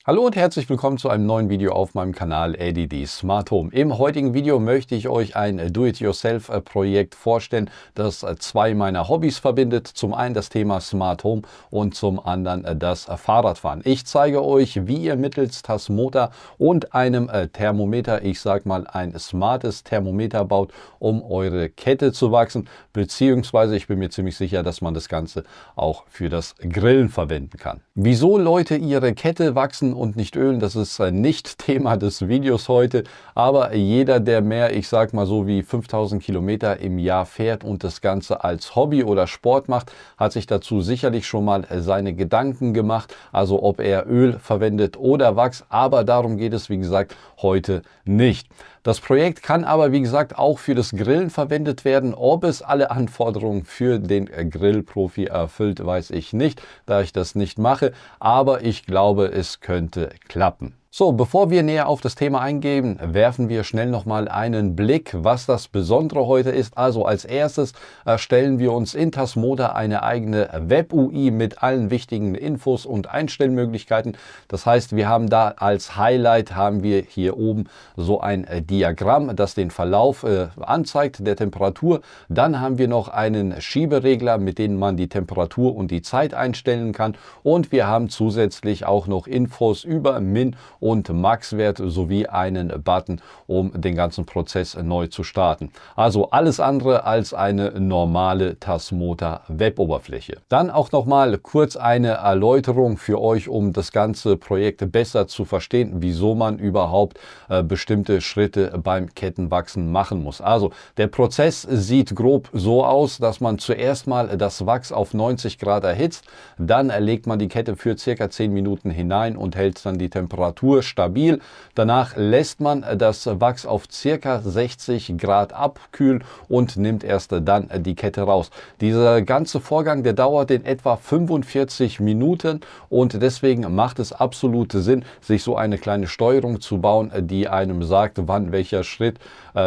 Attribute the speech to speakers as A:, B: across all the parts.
A: Hallo und herzlich willkommen zu einem neuen Video auf meinem Kanal ADD Smart Home. Im heutigen Video möchte ich euch ein Do-it-yourself-Projekt vorstellen, das zwei meiner Hobbys verbindet. Zum einen das Thema Smart Home und zum anderen das Fahrradfahren. Ich zeige euch, wie ihr mittels Tasmoter und einem Thermometer, ich sag mal ein smartes Thermometer baut, um eure Kette zu wachsen, beziehungsweise ich bin mir ziemlich sicher, dass man das Ganze auch für das Grillen verwenden kann. Wieso Leute ihre Kette wachsen und nicht ölen, das ist nicht Thema des Videos heute, aber jeder, der mehr, ich sag mal so wie 5000 Kilometer im Jahr fährt und das Ganze als Hobby oder Sport macht, hat sich dazu sicherlich schon mal seine Gedanken gemacht, also ob er Öl verwendet oder Wachs, aber darum geht es, wie gesagt, heute nicht. Das Projekt kann aber, wie gesagt, auch für das Grillen verwendet werden. Ob es alle Anforderungen für den Grillprofi erfüllt, weiß ich nicht, da ich das nicht mache, aber ich glaube, es könnte klappen. So, bevor wir näher auf das Thema eingehen, werfen wir schnell nochmal einen Blick, was das Besondere heute ist. Also als erstes erstellen wir uns in Tasmoter eine eigene Web-UI mit allen wichtigen Infos und Einstellmöglichkeiten. Das heißt, wir haben da als Highlight, haben wir hier oben so ein Diagramm, das den Verlauf anzeigt der Temperatur. Dann haben wir noch einen Schieberegler, mit dem man die Temperatur und die Zeit einstellen kann. Und wir haben zusätzlich auch noch Infos über Min- und Max-Wert sowie einen Button, um den ganzen Prozess neu zu starten. Also alles andere als eine normale Tasmoter Web-Oberfläche. Dann auch nochmal kurz eine Erläuterung für euch, um das ganze Projekt besser zu verstehen, wieso man überhaupt bestimmte Schritte beim Kettenwachsen machen muss. Also der Prozess sieht grob so aus, dass man zuerst mal das Wachs auf 90 Grad erhitzt, dann legt man die Kette für circa 10 Minuten hinein und hält dann die Temperatur stabil. Danach lässt man das Wachs auf ca. 60 Grad abkühlen und nimmt erst dann die Kette raus. Dieser ganze Vorgang, der dauert in etwa 45 Minuten und deswegen macht es absolut Sinn, sich so eine kleine Steuerung zu bauen, die einem sagt, wann welcher Schritt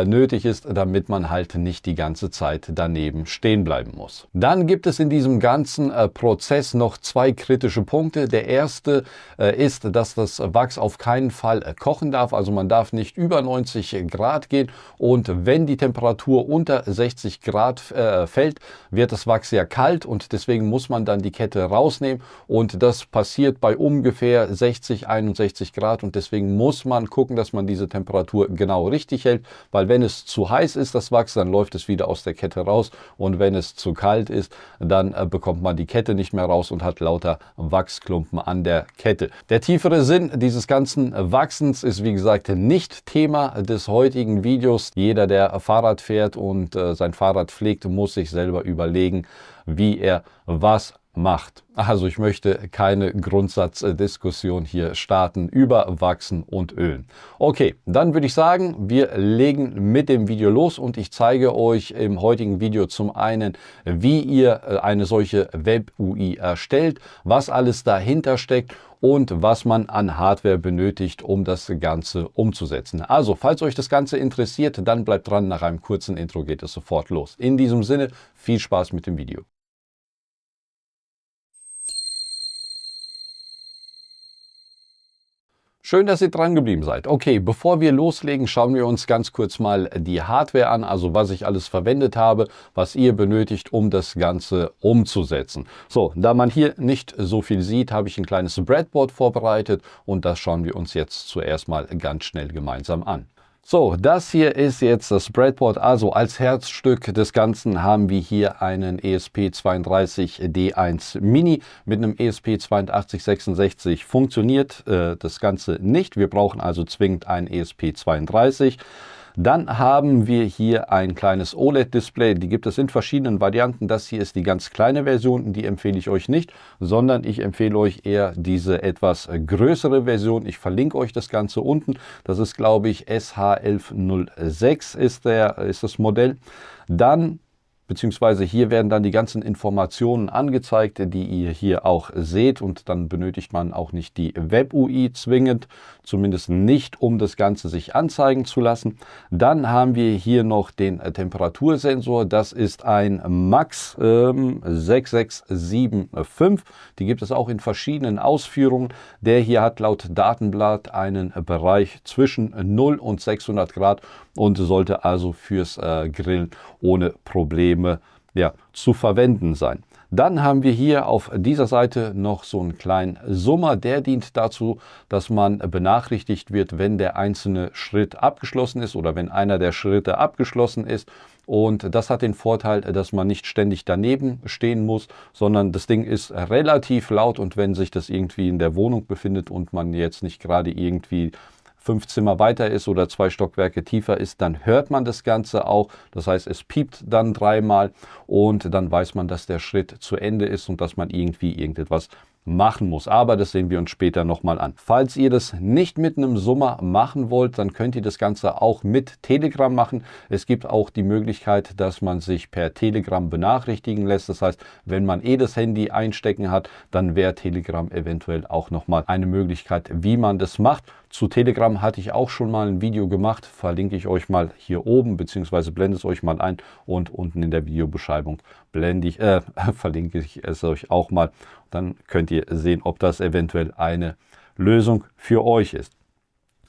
A: nötig ist, damit man halt nicht die ganze Zeit daneben stehen bleiben muss. Dann gibt es in diesem ganzen Prozess noch zwei kritische Punkte. Der erste ist, dass das Wachs auf keinen Fall kochen darf, also man darf nicht über 90 Grad gehen und wenn die Temperatur unter 60 Grad fällt, wird das Wachs sehr kalt und deswegen muss man dann die Kette rausnehmen und das passiert bei ungefähr 60, 61 Grad und deswegen muss man gucken, dass man diese Temperatur genau richtig hält, weil wenn es zu heiß ist, das Wachs, dann läuft es wieder aus der Kette raus und wenn es zu kalt ist, dann bekommt man die Kette nicht mehr raus und hat lauter Wachsklumpen an der Kette. Der tiefere Sinn dieses ganzen Wachsens ist, wie gesagt, nicht Thema des heutigen Videos. Jeder, der Fahrrad fährt und sein Fahrrad pflegt, muss sich selber überlegen, wie er was macht. Also ich möchte keine Grundsatzdiskussion hier starten über Wachsen und Ölen. Okay, dann würde ich sagen, wir legen mit dem Video los und ich zeige euch im heutigen Video zum einen, wie ihr eine solche Web-UI erstellt, was alles dahinter steckt und was man an Hardware benötigt, um das Ganze umzusetzen. Also, falls euch das Ganze interessiert, dann bleibt dran, nach einem kurzen Intro geht es sofort los. In diesem Sinne, viel Spaß mit dem Video. Schön, dass ihr dran geblieben seid. Okay, bevor wir loslegen, schauen wir uns ganz kurz mal die Hardware an, also was ich alles verwendet habe, was ihr benötigt, um das Ganze umzusetzen. So, da man hier nicht so viel sieht, habe ich ein kleines Breadboard vorbereitet und das schauen wir uns jetzt zuerst mal ganz schnell gemeinsam an. So, das hier ist jetzt das Breadboard, also als Herzstück des Ganzen haben wir hier einen ESP32D1 Mini mit einem ESP8266. Funktioniert das Ganze nicht, wir brauchen also zwingend ein ESP32. Dann haben wir hier ein kleines OLED-Display, die gibt es in verschiedenen Varianten. Das hier ist die ganz kleine Version, die empfehle ich euch nicht, sondern ich empfehle euch eher diese etwas größere Version. Ich verlinke euch das Ganze unten. Das ist, glaube ich, SH1106 ist das Modell. Dann Beziehungsweise hier werden dann die ganzen Informationen angezeigt, die ihr hier auch seht, und dann benötigt man auch nicht die Web-UI zwingend, zumindest nicht, um das Ganze sich anzeigen zu lassen. Dann haben wir hier noch den Temperatursensor, das ist ein Max 6675, die gibt es auch in verschiedenen Ausführungen. Der hier hat laut Datenblatt einen Bereich zwischen 0 und 600 Grad und sollte also fürs Grillen ohne Probleme zu verwenden sein. Dann haben wir hier auf dieser Seite noch so einen kleinen Summer, der dient dazu, dass man benachrichtigt wird, wenn der einzelne Schritt abgeschlossen ist oder wenn einer der Schritte abgeschlossen ist. Und das hat den Vorteil, dass man nicht ständig daneben stehen muss, sondern das Ding ist relativ laut, und wenn sich das irgendwie in der Wohnung befindet und man jetzt nicht gerade irgendwie 5 Zimmer weiter ist oder 2 Stockwerke tiefer ist, dann hört man das Ganze auch. Das heißt, es piept dann 3-mal und dann weiß man, dass der Schritt zu Ende ist und dass man irgendwie irgendetwas machen muss. Aber das sehen wir uns später nochmal an. Falls ihr das nicht mit einem Summer machen wollt, dann könnt ihr das Ganze auch mit Telegram machen. Es gibt auch die Möglichkeit, dass man sich per Telegram benachrichtigen lässt. Das heißt, wenn man das Handy einstecken hat, dann wäre Telegram eventuell auch nochmal eine Möglichkeit, wie man das macht. Zu Telegram hatte ich auch schon mal ein Video gemacht, verlinke ich euch mal hier oben, beziehungsweise blende es euch mal ein, und unten in der Videobeschreibung verlinke ich es euch auch mal. Dann könnt ihr sehen, ob das eventuell eine Lösung für euch ist.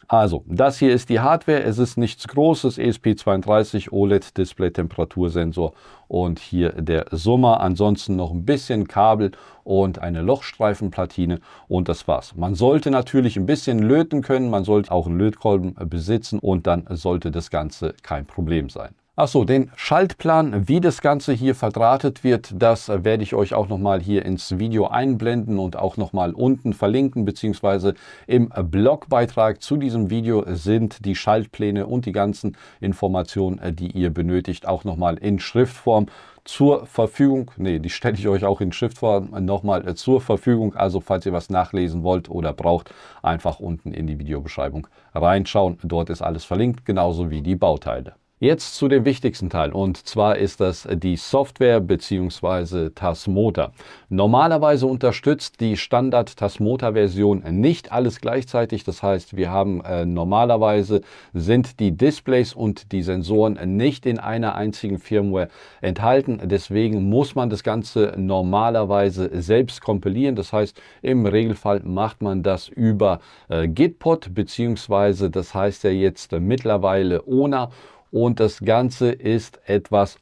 A: Also, das hier ist die Hardware. Es ist nichts Großes, ESP32 OLED Display, Temperatursensor und hier der Summer. Ansonsten noch ein bisschen Kabel und eine Lochstreifenplatine, und das war's. Man sollte natürlich ein bisschen löten können, man sollte auch einen Lötkolben besitzen, und dann sollte das Ganze kein Problem sein. Achso, den Schaltplan, wie das Ganze hier verdrahtet wird, das werde ich euch auch nochmal hier ins Video einblenden und auch nochmal unten verlinken, beziehungsweise im Blogbeitrag zu diesem Video sind die Schaltpläne und die ganzen Informationen, die ihr benötigt, auch nochmal in Schriftform zur Verfügung. Die stelle ich euch auch in Schriftform nochmal zur Verfügung. Also falls ihr was nachlesen wollt oder braucht, einfach unten in die Videobeschreibung reinschauen. Dort ist alles verlinkt, genauso wie die Bauteile. Jetzt zu dem wichtigsten Teil, und zwar ist das die Software bzw. Tasmota. Normalerweise unterstützt die Standard Tasmota-Version nicht alles gleichzeitig. Das heißt, wir haben normalerweise sind die Displays und die Sensoren nicht in einer einzigen Firmware enthalten. Deswegen muss man das Ganze normalerweise selbst kompilieren. Das heißt, im Regelfall macht man das über Gitpod, beziehungsweise das heißt ja jetzt mittlerweile ONA. Und das Ganze ist etwas,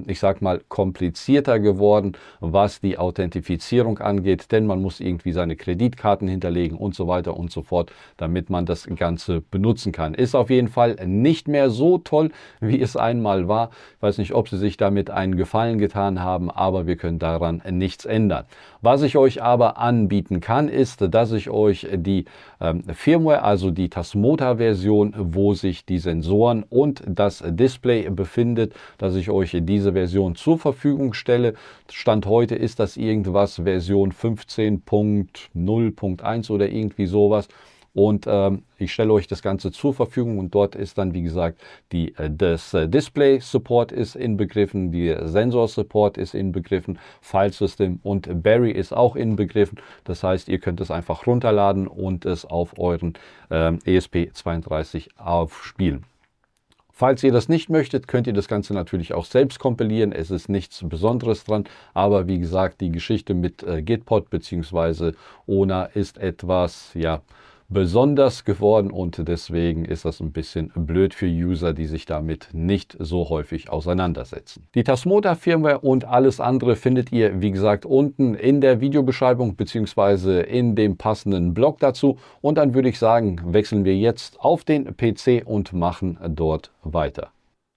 A: ich sag mal, komplizierter geworden, was die Authentifizierung angeht, denn man muss irgendwie seine Kreditkarten hinterlegen und so weiter und so fort, damit man das Ganze benutzen kann. Ist auf jeden Fall nicht mehr so toll, wie es einmal war. Ich weiß nicht, ob sie sich damit einen Gefallen getan haben, aber wir können daran nichts ändern. Was ich euch aber anbieten kann, ist, dass ich euch die Firmware, also die Tasmota-Version, wo sich die Sensoren und das Display befindet, dass ich euch diese Version zur Verfügung stelle. Stand heute ist das irgendwas Version 15.0.1 oder irgendwie sowas. Und ich stelle euch das Ganze zur Verfügung, und dort ist dann, wie gesagt, das Display Support ist inbegriffen, der Sensor Support ist inbegriffen, File System und Berry ist auch inbegriffen. Das heißt, ihr könnt es einfach runterladen und es auf euren ESP32 aufspielen. Falls ihr das nicht möchtet, könnt ihr das Ganze natürlich auch selbst kompilieren. Es ist nichts Besonderes dran, aber wie gesagt, die Geschichte mit Gitpod bzw. ONA ist etwas, besonders geworden, und deswegen ist das ein bisschen blöd für User, die sich damit nicht so häufig auseinandersetzen. Die Tasmota Firmware und alles andere findet ihr, wie gesagt, unten in der Videobeschreibung bzw. in dem passenden Blog dazu, und dann würde ich sagen, wechseln wir jetzt auf den PC und machen dort weiter.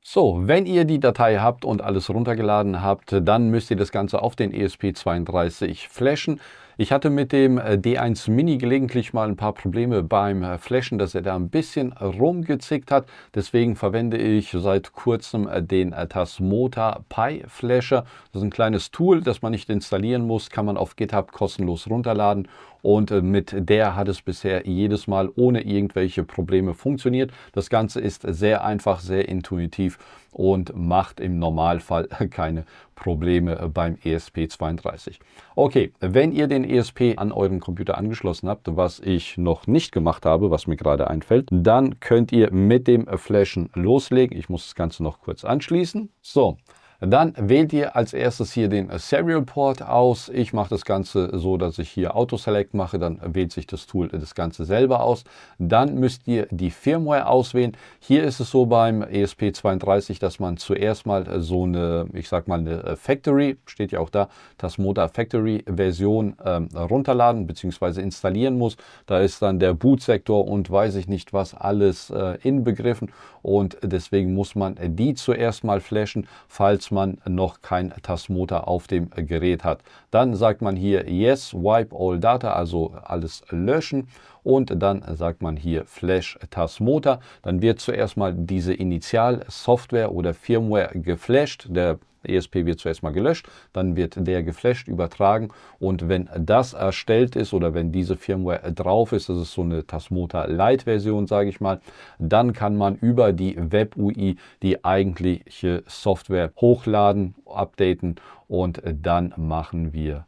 A: So, wenn ihr die Datei habt und alles runtergeladen habt, dann müsst ihr das Ganze auf den ESP32 flashen. Ich hatte mit dem D1 Mini gelegentlich mal ein paar Probleme beim Flashen, dass er da ein bisschen rumgezickt hat. Deswegen verwende ich seit kurzem den Tasmota Pi Flasher. Das ist ein kleines Tool, das man nicht installieren muss, kann man auf GitHub kostenlos runterladen. und mit der hat es bisher jedes Mal ohne irgendwelche Probleme funktioniert. Das Ganze ist sehr einfach, sehr intuitiv und macht im Normalfall keine Probleme beim ESP32. Okay, wenn ihr den ESP an euren Computer angeschlossen habt, was ich noch nicht gemacht habe, was mir gerade einfällt, dann könnt ihr mit dem Flashen loslegen. Ich muss das Ganze noch kurz anschließen. So. Dann wählt ihr als erstes hier den Serial Port aus. Ich mache das Ganze so, dass ich hier Auto Select mache, dann wählt sich das Tool das Ganze selber aus. Dann müsst ihr die Firmware auswählen. Hier ist es so beim ESP32, dass man zuerst mal so eine, ich sag mal eine Factory, steht ja auch da, Tasmota Factory Version runterladen bzw. installieren muss. Da ist dann der Bootsektor und weiß ich nicht was alles inbegriffen und deswegen muss man die zuerst mal flashen, falls man noch kein Tasmota auf dem Gerät hat. Dann sagt man hier Yes, Wipe All Data, also alles löschen. Und dann sagt man hier Flash Tasmota. Dann wird zuerst mal diese Initial-Software oder Firmware geflasht. Der ESP wird zuerst mal gelöscht, dann wird der geflasht, übertragen und wenn das erstellt ist oder wenn diese Firmware drauf ist, das ist so eine Tasmota Lite Version, sage ich mal, dann kann man über die Web-UI die eigentliche Software hochladen, updaten und dann machen wir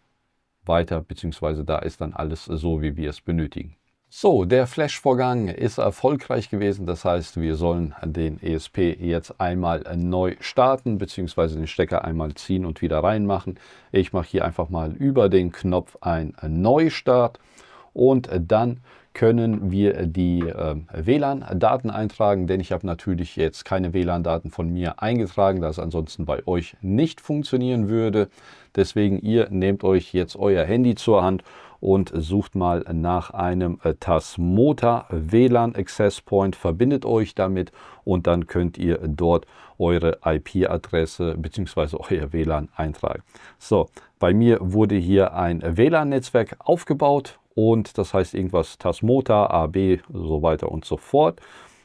A: weiter, beziehungsweise da ist dann alles so, wie wir es benötigen. So, der Flash-Vorgang ist erfolgreich gewesen. Das heißt, wir sollen den ESP jetzt einmal neu starten, beziehungsweise den Stecker einmal ziehen und wieder reinmachen. Ich mache hier einfach mal über den Knopf einen Neustart und dann können wir die WLAN-Daten eintragen, denn ich habe natürlich jetzt keine WLAN-Daten von mir eingetragen, da es ansonsten bei euch nicht funktionieren würde. Deswegen, ihr nehmt euch jetzt euer Handy zur Hand und sucht mal nach einem Tasmota WLAN Access Point, verbindet euch damit und dann könnt ihr dort eure IP-Adresse bzw. euer WLAN eintragen. So, bei mir wurde hier ein WLAN-Netzwerk aufgebaut und das heißt irgendwas Tasmota, AB, so weiter und so fort.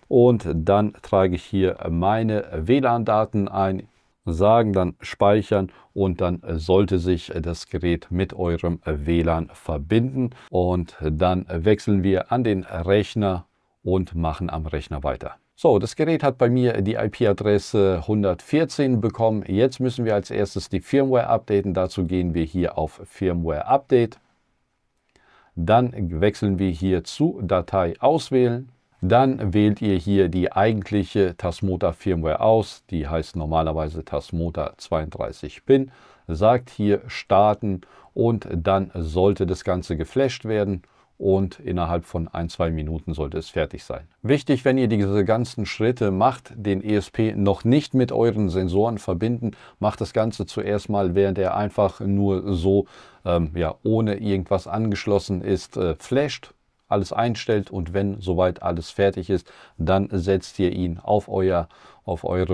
A: Und dann trage ich hier meine WLAN-Daten ein, sagen, dann speichern und dann sollte sich das Gerät mit eurem WLAN verbinden und dann wechseln wir an den Rechner und machen am Rechner weiter. So, das Gerät hat bei mir die IP-Adresse 114 bekommen. Jetzt müssen wir als erstes die Firmware updaten. Dazu gehen wir hier auf Firmware Update. Dann wechseln wir hier zu Datei auswählen. Dann wählt ihr hier die eigentliche Tasmota Firmware aus, die heißt normalerweise Tasmota 32-Pin, sagt hier starten und dann sollte das Ganze geflasht werden und innerhalb von 1-2 Minuten sollte es fertig sein. Wichtig, wenn ihr diese ganzen Schritte macht, den ESP noch nicht mit euren Sensoren verbinden, macht das Ganze zuerst mal, während er einfach nur so ja, ohne irgendwas angeschlossen ist, flasht, alles einstellt und wenn soweit alles fertig ist, dann setzt ihr ihn auf eure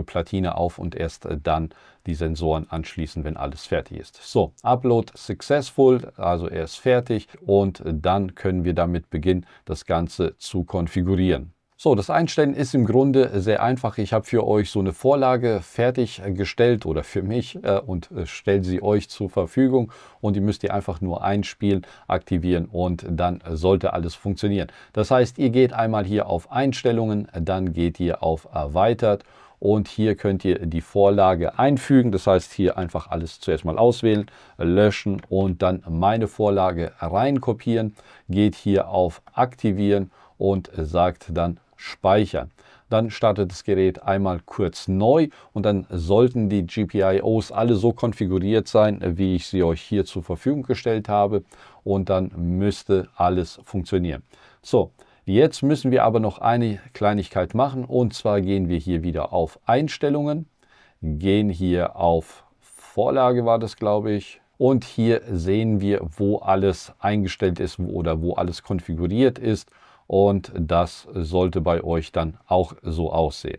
A: Platine auf und erst dann die Sensoren anschließen, wenn alles fertig ist. So, Upload successful, also er ist fertig und dann können wir damit beginnen, das Ganze zu konfigurieren. So, das Einstellen ist im Grunde sehr einfach. Ich habe für euch so eine Vorlage fertiggestellt oder für mich und stelle sie euch zur Verfügung und die müsst ihr einfach nur einspielen, aktivieren und dann sollte alles funktionieren. Das heißt, ihr geht einmal hier auf Einstellungen, dann geht ihr auf Erweitert und hier könnt ihr die Vorlage einfügen. Das heißt, hier einfach alles zuerst mal auswählen, löschen und dann meine Vorlage reinkopieren. Geht hier auf Aktivieren und sagt dann Speichern. Dann startet das Gerät einmal kurz neu und dann sollten die GPIOs alle so konfiguriert sein, wie ich sie euch hier zur Verfügung gestellt habe und dann müsste alles funktionieren. So, jetzt müssen wir aber noch eine Kleinigkeit machen und zwar gehen wir hier wieder auf Einstellungen, gehen hier auf Vorlage war das, glaube ich. Und hier sehen wir, wo alles eingestellt ist oder wo alles konfiguriert ist. Und das sollte bei euch dann auch so aussehen.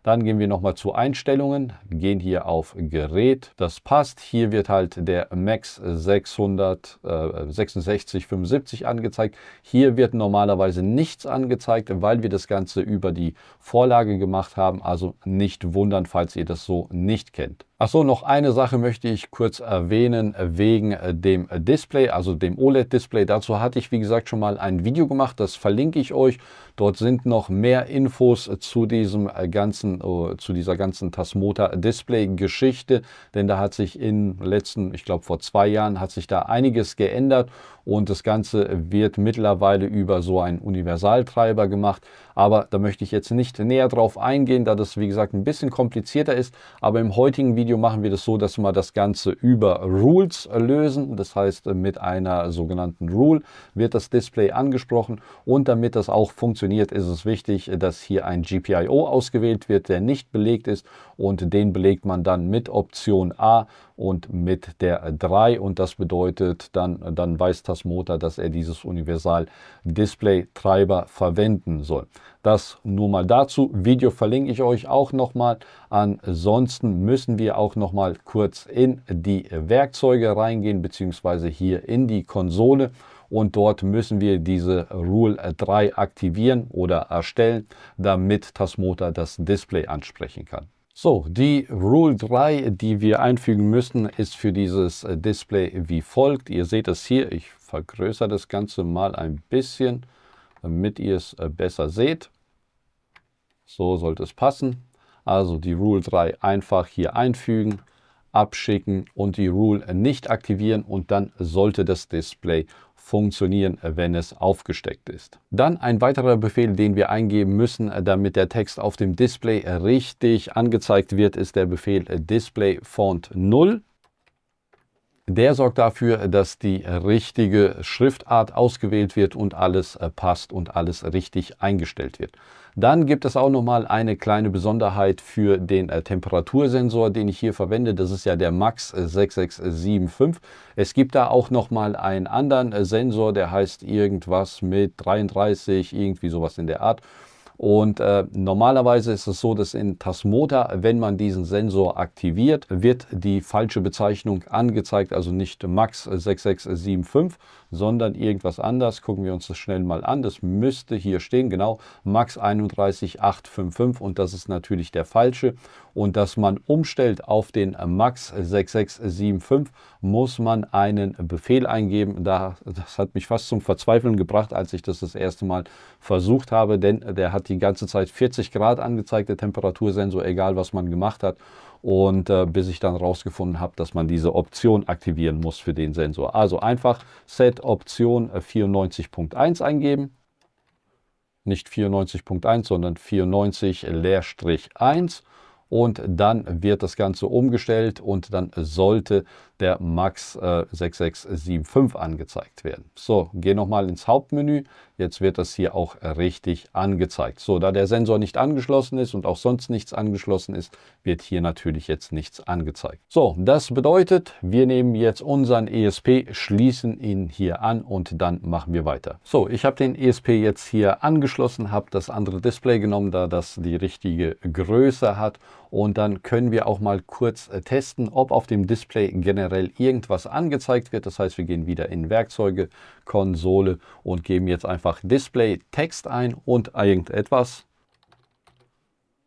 A: Dann gehen wir nochmal zu Einstellungen, gehen hier auf Gerät, das passt. Hier wird halt der Max 66675 angezeigt. Hier wird normalerweise nichts angezeigt, weil wir das Ganze über die Vorlage gemacht haben. Also nicht wundern, falls ihr das so nicht kennt. Ach so, noch eine Sache möchte ich kurz erwähnen wegen dem Display, also dem OLED-Display. Dazu hatte ich, wie gesagt, schon mal ein Video gemacht, das verlinke ich euch. Dort sind noch mehr Infos zu diesem zu dieser ganzen Tasmota-Display-Geschichte, denn da hat sich in den letzten, ich glaube vor 2 Jahren, hat sich da einiges geändert und das Ganze wird mittlerweile über so einen Universaltreiber gemacht. Aber da möchte ich jetzt nicht näher drauf eingehen, da das, wie gesagt, ein bisschen komplizierter ist. Aber im heutigen Video machen wir das so, dass wir das Ganze über Rules lösen. Das heißt, mit einer sogenannten Rule wird das Display angesprochen. Und damit das auch funktioniert, ist es wichtig, dass hier ein GPIO ausgewählt wird, der nicht belegt ist. Und den belegt man dann mit Option A und mit der 3. Und das bedeutet, dann weiß Tasmota, dass er dieses Universal-Display-Treiber verwenden soll. Das nur mal dazu. Video verlinke ich euch auch nochmal. Ansonsten müssen wir auch nochmal kurz in die Werkzeuge reingehen, beziehungsweise hier in die Konsole. Und dort müssen wir diese Rule 3 aktivieren oder erstellen, damit Tasmota das Display ansprechen kann. So, die Rule 3, die wir einfügen müssen, ist für dieses Display wie folgt. Ihr seht es hier, ich vergrößere das Ganze mal ein bisschen, damit ihr es besser seht. So sollte es passen. Also die Rule 3 einfach hier einfügen, abschicken und die Rule nicht aktivieren und dann sollte das Display funktionieren, wenn es aufgesteckt ist. Dann ein weiterer Befehl, den wir eingeben müssen, damit der Text auf dem Display richtig angezeigt wird, ist der Befehl Display Font 0. Der sorgt dafür, dass die richtige Schriftart ausgewählt wird und alles passt und alles richtig eingestellt wird. Dann gibt es auch nochmal eine kleine Besonderheit für den Temperatursensor, den ich hier verwende. Das ist ja der Max 6675. Es gibt da auch nochmal einen anderen Sensor, der heißt irgendwas mit 33, irgendwie sowas in der Art. Und normalerweise ist es so, dass in Tasmota, wenn man diesen Sensor aktiviert, wird die falsche Bezeichnung angezeigt, also nicht Max 6675, sondern irgendwas anderes. Gucken wir uns das schnell mal an. Das müsste hier stehen, genau, Max 31855 und das ist natürlich der falsche. Und dass man umstellt auf den Max 6675, muss man einen Befehl eingeben. Das hat mich fast zum Verzweifeln gebracht, als ich das erste Mal versucht habe, denn der hat die ganze Zeit 40 Grad angezeigt, der Temperatursensor, egal was man gemacht hat. Und bis ich dann rausgefunden habe, dass man diese Option aktivieren muss für den Sensor. Also einfach Set Option 94.1 eingeben. Nicht 94.1, sondern 94-1. Und dann wird das Ganze umgestellt und dann sollte der Max 6675 angezeigt werden. So, gehe nochmal ins Hauptmenü. Jetzt wird das hier auch richtig angezeigt. So, da der Sensor nicht angeschlossen ist und auch sonst nichts angeschlossen ist, wird hier natürlich jetzt nichts angezeigt. So, das bedeutet, wir nehmen jetzt unseren ESP, schließen ihn hier an und dann machen wir weiter. So, ich habe den ESP jetzt hier angeschlossen, habe das andere Display genommen, da das die richtige Größe hat. Und dann können wir auch mal kurz testen, ob auf dem Display generell irgendwas angezeigt wird. Das heißt, wir gehen wieder in Werkzeuge, Konsole und geben jetzt einfach Display Text ein und irgendetwas.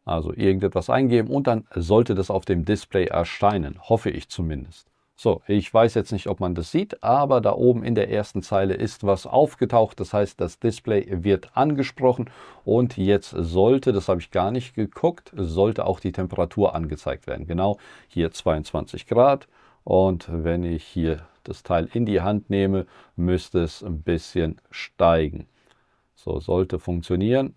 A: Also irgendetwas eingeben und dann sollte das auf dem Display erscheinen, hoffe ich zumindest. So, ich weiß jetzt nicht, ob man das sieht, aber da oben in der ersten Zeile ist was aufgetaucht. Das heißt, das Display wird angesprochen und jetzt sollte, das habe ich gar nicht geguckt, sollte auch die Temperatur angezeigt werden. Genau, hier 22 Grad und wenn ich hier das Teil in die Hand nehme, müsste es ein bisschen steigen. So, sollte funktionieren.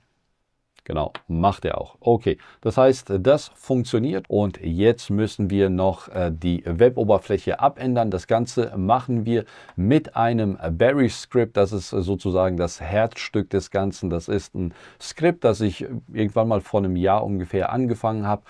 A: Genau, macht er auch. Okay, das heißt, das funktioniert und jetzt müssen wir noch die Web-Oberfläche abändern. Das Ganze machen wir mit einem Barry-Script. Das ist sozusagen das Herzstück des Ganzen. Das ist ein Skript, das ich irgendwann mal vor einem Jahr ungefähr angefangen habe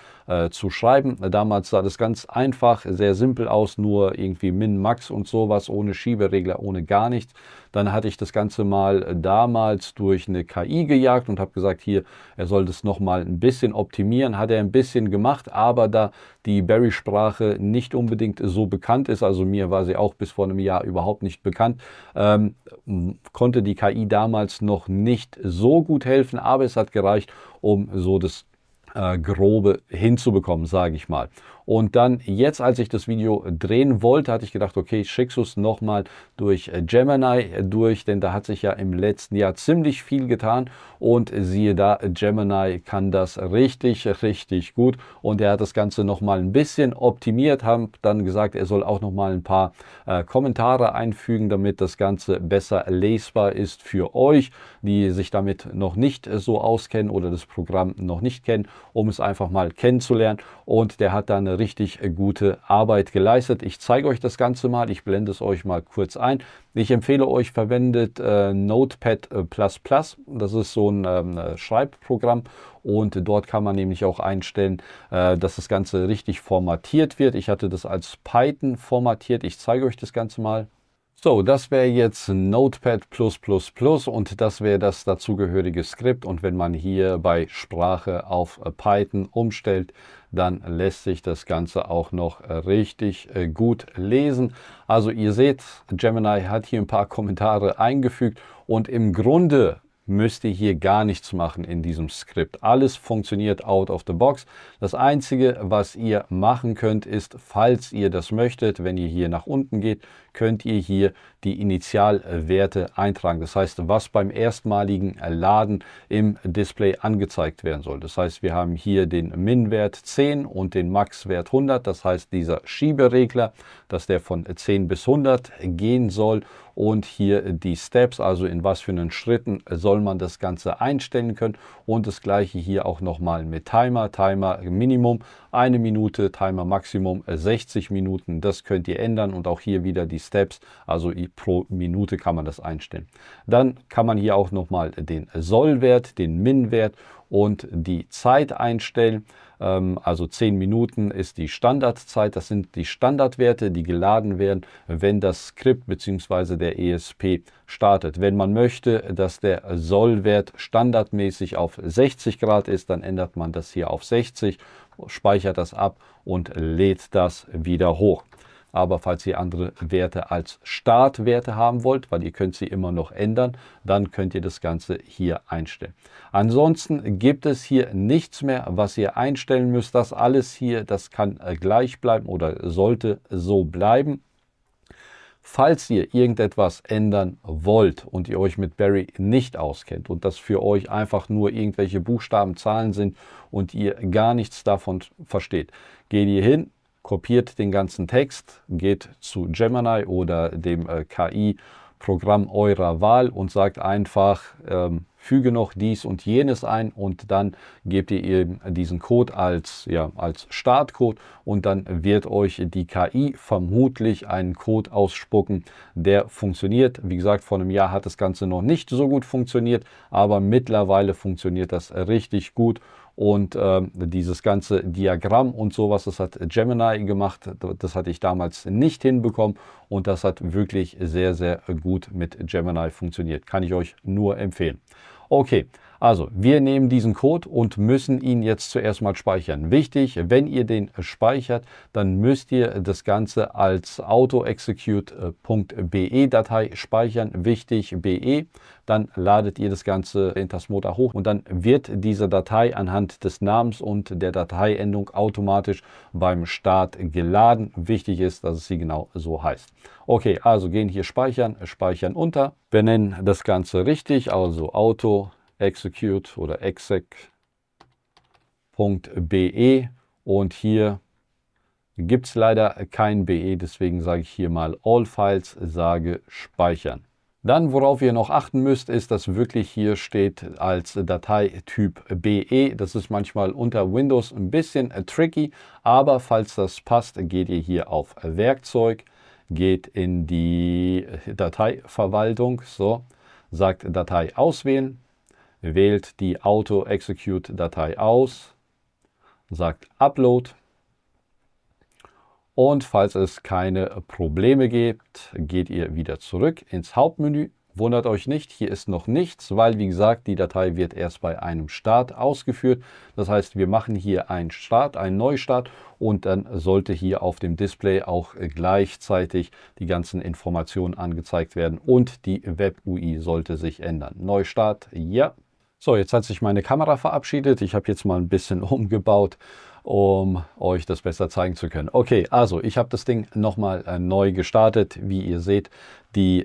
A: zu schreiben. Damals sah das ganz einfach, sehr simpel aus, nur irgendwie Min, Max und sowas, ohne Schieberegler, ohne gar nichts. Dann hatte ich das Ganze mal damals durch eine KI gejagt und habe gesagt, hier, er soll das nochmal ein bisschen optimieren. Hat er ein bisschen gemacht, aber da die Barry-Sprache nicht unbedingt so bekannt ist, also mir war sie auch bis vor einem Jahr überhaupt nicht bekannt, konnte die KI damals noch nicht so gut helfen, aber es hat gereicht, um so das Grobe hinzubekommen, sage ich mal. Und dann jetzt, als ich das Video drehen wollte, hatte ich gedacht, okay, ich schicke es nochmal durch Gemini durch, denn da hat sich ja im letzten Jahr ziemlich viel getan. Und siehe da, Gemini kann das richtig, richtig gut. Und er hat das Ganze nochmal ein bisschen optimiert, haben dann gesagt, er soll auch nochmal ein paar Kommentare einfügen, damit das Ganze besser lesbar ist für euch, die sich damit noch nicht so auskennen oder das Programm noch nicht kennen, um es einfach mal kennenzulernen. Und der hat da eine richtig gute Arbeit geleistet. Ich zeige euch das Ganze mal, ich blende es euch mal kurz ein. Ich empfehle euch, verwendet Notepad++. Das ist so ein Schreibprogramm und dort kann man nämlich auch einstellen, dass das Ganze richtig formatiert wird. Ich hatte das als Python formatiert. Ich zeige euch das Ganze mal. So, das wäre jetzt Notepad++ und das wäre das dazugehörige Skript. Und wenn man hier bei Sprache auf Python umstellt, dann lässt sich das Ganze auch noch richtig gut lesen. Also ihr seht, Gemini hat hier ein paar Kommentare eingefügt und im Grunde müsst ihr hier gar nichts machen in diesem Skript. Alles funktioniert out of the box. Das Einzige, was ihr machen könnt, ist, falls ihr das möchtet, wenn ihr hier nach unten geht, könnt ihr hier die Initialwerte eintragen. Das heißt, was beim erstmaligen Laden im Display angezeigt werden soll. Das heißt, wir haben hier den Min-Wert 10 und den Max-Wert 100. Das heißt, dieser Schieberegler, dass der von 10 bis 100 gehen soll. Und hier die Steps, also in was für einen Schritten soll man das Ganze einstellen können. Und das gleiche hier auch nochmal mit Timer. Timer Minimum 1 Minute, Timer Maximum 60 Minuten. Das könnt ihr ändern und auch hier wieder die Steps, also pro Minute kann man das einstellen. Dann kann man hier auch nochmal den Sollwert, den Min-Wert und die Zeit einstellen. Also 10 Minuten ist die Standardzeit. Das sind die Standardwerte, die geladen werden, wenn das Skript bzw. der ESP startet. Wenn man möchte, dass der Sollwert standardmäßig auf 60 Grad ist, dann ändert man das hier auf 60, speichert das ab und lädt das wieder hoch. Aber falls ihr andere Werte als Startwerte haben wollt, weil ihr könnt sie immer noch ändern, dann könnt ihr das Ganze hier einstellen. Ansonsten gibt es hier nichts mehr, was ihr einstellen müsst. Das alles hier, das kann gleich bleiben oder sollte so bleiben. Falls ihr irgendetwas ändern wollt und ihr euch mit Barry nicht auskennt und das für euch einfach nur irgendwelche Buchstaben, Zahlen sind und ihr gar nichts davon versteht, geht ihr hin, kopiert den ganzen Text, geht zu Gemini oder dem KI-Programm eurer Wahl und sagt einfach, füge noch dies und jenes ein und dann gebt ihr eben diesen Code als Startcode und dann wird euch die KI vermutlich einen Code ausspucken, der funktioniert. Wie gesagt, vor einem Jahr hat das Ganze noch nicht so gut funktioniert, aber mittlerweile funktioniert das richtig gut. Und dieses ganze Diagramm und sowas, das hat Gemini gemacht. Das hatte ich damals nicht hinbekommen und das hat wirklich sehr, sehr gut mit Gemini funktioniert. Kann ich euch nur empfehlen. Okay, also wir nehmen diesen Code und müssen ihn jetzt zuerst mal speichern. Wichtig, wenn ihr den speichert, dann müsst ihr das Ganze als autoexecute.be Datei speichern. Wichtig, BE. Dann ladet ihr das Ganze in Tasmota hoch und dann wird diese Datei anhand des Namens und der Dateiendung automatisch beim Start geladen. Wichtig ist, dass es sie genau so heißt. Okay, also gehen hier speichern, speichern unter, benennen das Ganze richtig, also autoexecute oder exec.be und hier gibt es leider kein BE, deswegen sage ich hier mal All Files, sage speichern. Dann, worauf ihr noch achten müsst, ist, dass wirklich hier steht als Dateityp BE. Das ist manchmal unter Windows ein bisschen tricky, aber falls das passt, geht ihr hier auf Werkzeug, geht in die Dateiverwaltung, so, sagt Datei auswählen, wählt die Auto-Execute-Datei aus, sagt Upload. Und falls es keine Probleme gibt, geht ihr wieder zurück ins Hauptmenü. Wundert euch nicht, hier ist noch nichts, weil wie gesagt, die Datei wird erst bei einem Start ausgeführt. Das heißt, wir machen hier einen Start, einen Neustart und dann sollte hier auf dem Display auch gleichzeitig die ganzen Informationen angezeigt werden und die Web-UI sollte sich ändern. Neustart, ja. So, jetzt hat sich meine Kamera verabschiedet. Ich habe jetzt mal ein bisschen umgebaut. um euch das besser zeigen zu können. Okay, also ich habe das Ding nochmal neu gestartet. Wie ihr seht,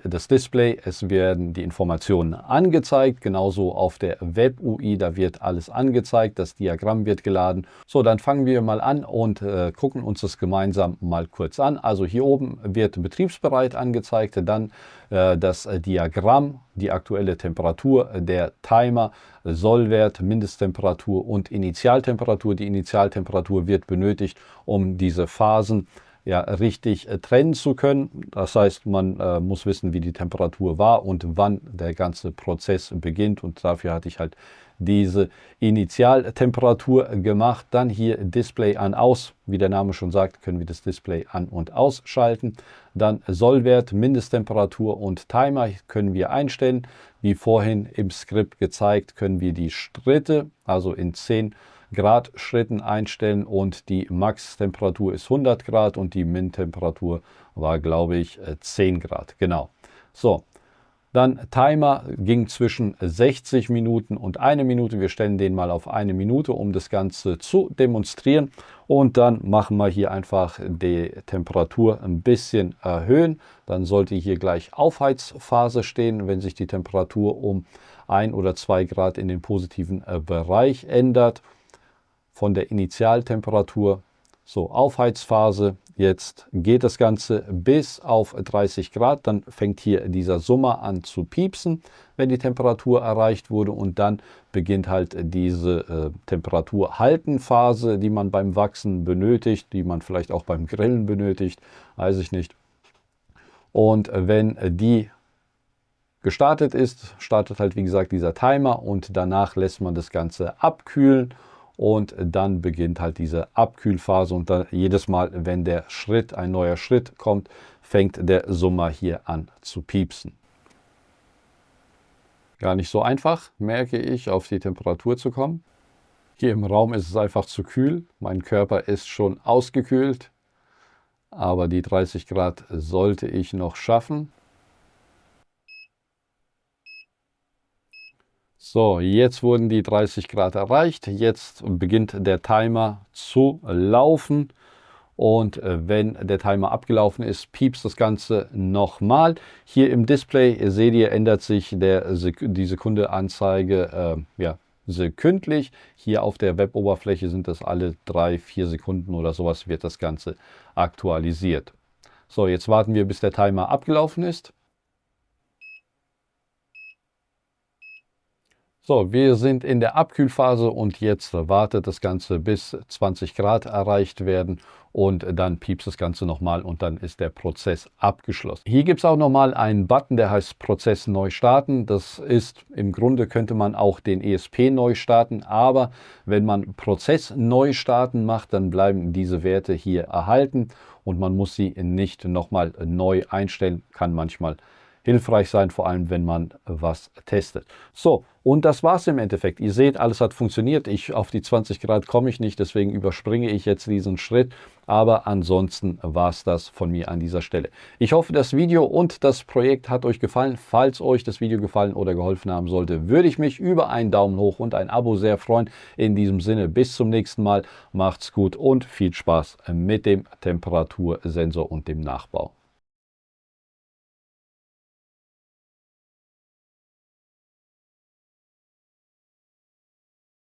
A: das Display, es werden die Informationen angezeigt, genauso auf der Web-UI, da wird alles angezeigt, das Diagramm wird geladen. So, dann fangen wir mal an und gucken uns das gemeinsam mal kurz an. Also hier oben wird betriebsbereit angezeigt, dann das Diagramm, die aktuelle Temperatur, der Timer, Sollwert, Mindesttemperatur und Initialtemperatur. Die Initialtemperatur wird benötigt, um diese Phasen richtig trennen zu können. Das heißt, man muss wissen, wie die Temperatur war und wann der ganze Prozess beginnt. Und dafür hatte ich halt diese Initialtemperatur gemacht. Dann hier Display an, aus. Wie der Name schon sagt, können wir das Display an- und ausschalten. Dann Sollwert, Mindesttemperatur und Timer können wir einstellen. Wie vorhin im Skript gezeigt, können wir die Schritte, also in 10 Grad Schritten einstellen, und die Max-Temperatur ist 100 Grad und die Min-Temperatur war, glaube ich, 10 Grad. Genau. So, dann Timer ging zwischen 60 Minuten und 1 Minute. Wir stellen den mal auf 1 Minute, um das Ganze zu demonstrieren. Und dann machen wir hier einfach die Temperatur ein bisschen erhöhen. Dann sollte hier gleich Aufheizphase stehen. Wenn sich die Temperatur um 1 oder 2 Grad in den positiven Bereich ändert, von der Initialtemperatur, so Aufheizphase, jetzt geht das Ganze bis auf 30 Grad, dann fängt hier dieser Summer an zu piepsen, wenn die Temperatur erreicht wurde, und dann beginnt halt diese Temperaturhaltenphase, die man beim Wachsen benötigt, die man vielleicht auch beim Grillen benötigt, weiß ich nicht. Und wenn die gestartet ist, startet halt wie gesagt dieser Timer, und danach lässt man das Ganze abkühlen. Und dann beginnt halt diese Abkühlphase, und dann jedes Mal, wenn ein neuer Schritt kommt, fängt der Summer hier an zu piepsen. Gar nicht so einfach, merke ich, auf die Temperatur zu kommen. Hier im Raum ist es einfach zu kühl. Mein Körper ist schon ausgekühlt, aber die 30 Grad sollte ich noch schaffen. So, jetzt wurden die 30 Grad erreicht. Jetzt beginnt der Timer zu laufen. Und wenn der Timer abgelaufen ist, piepst das Ganze nochmal. Hier im Display seht ihr, ändert sich die Sekundenanzeige sekündlich. Hier auf der Web-Oberfläche sind das alle 3-4 Sekunden oder sowas, wird das Ganze aktualisiert. So, jetzt warten wir, bis der Timer abgelaufen ist. So, wir sind in der Abkühlphase, und jetzt wartet das Ganze, bis 20 Grad erreicht werden, und dann piepst das Ganze nochmal, und dann ist der Prozess abgeschlossen. Hier gibt es auch nochmal einen Button, der heißt Prozess neu starten. Das ist, im Grunde könnte man auch den ESP neu starten, aber wenn man Prozess neu starten macht, dann bleiben diese Werte hier erhalten und man muss sie nicht nochmal neu einstellen. Kann manchmal hilfreich sein, vor allem wenn man was testet. So, und das war es im Endeffekt. Ihr seht, alles hat funktioniert. Auf die 20 Grad komme ich nicht, deswegen überspringe ich jetzt diesen Schritt. Aber ansonsten war es das von mir an dieser Stelle. Ich hoffe, das Video und das Projekt hat euch gefallen. Falls euch das Video gefallen oder geholfen haben sollte, würde ich mich über einen Daumen hoch und ein Abo sehr freuen. In diesem Sinne, bis zum nächsten Mal. Macht's gut und viel Spaß mit dem Temperatursensor und dem Nachbau.